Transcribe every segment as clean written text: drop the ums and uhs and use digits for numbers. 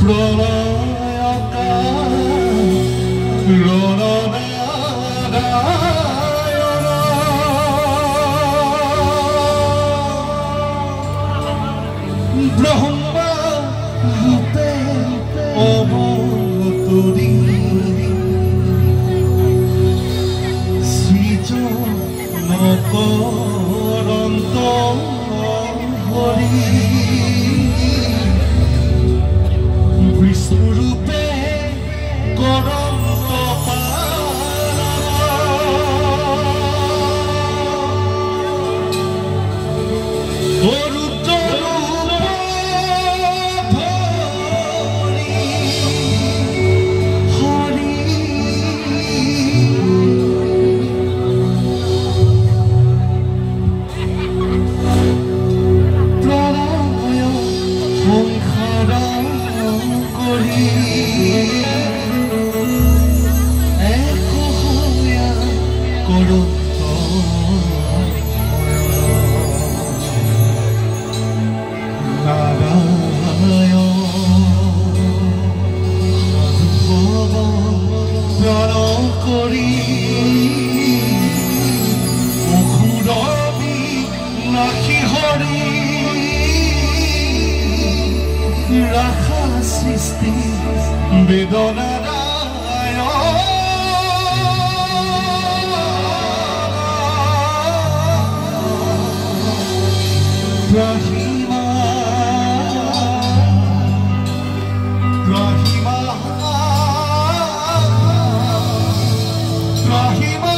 ব্ৰহ্মা ৰূপে অবতৰী সৃজন কৰন্ত হৰি বিষ্ণু ৰূপে কৰন্ত ৰাখা সৃষ্টি বেদনা Rahima Rahima Rahima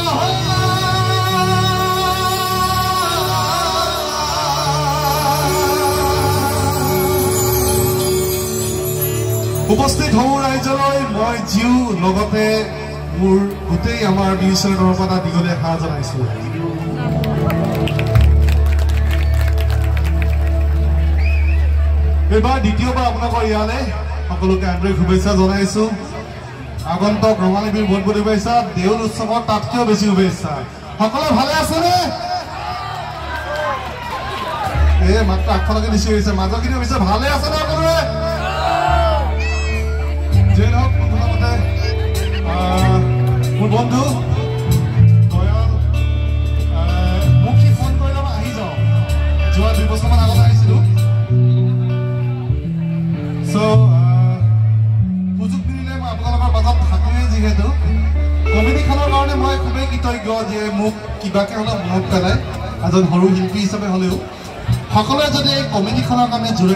উপস্থিত হও ৰাইজলৈ মই জিউ লগতে মোৰ গোটেই আমাৰ বিশ্বৰৰ পৰা দিগলে হা জনাইছো এবাৰ দ্বিতীয়বাৰ আপোনালোকৰ ইয়ালে সকলোকে আন্তৰিক শুভেচ্ছা জনাইছো আগন্তক ৰঙালী বিহুৰ বহুত বহুত শুভেচ্ছা দেউল উৎসৱৰ তাতকৈও বেছি শুভেচ্ছা সকলো ভালে আছেনে মাত্ৰ আগফালকে নিশ্চয় হৈছে মাজৰখিনি হৈছে ভালে আছে নে সকলোৱে যে নহওক প্ৰথমতে মোৰ বন্ধু দয়াল মোক সি ফোন কৰিলে মই আহি যাওঁ যোৱা 2 বছৰমান আগত আহিছিলোঁ সুযোগ দিলে মই আপোনালোকৰ মাজত থাকোঁৱেই যিহেতু কমিটিখনৰ কাৰণে মই খুবেই কৃতজ্ঞ যে মোক কিবাকে হ'লেও মনত পেলাই এজন সৰু শিল্পী হিচাপে হ'লেও সকলোৱে যদি এই কমিটিখনৰ কাৰণে জোৰে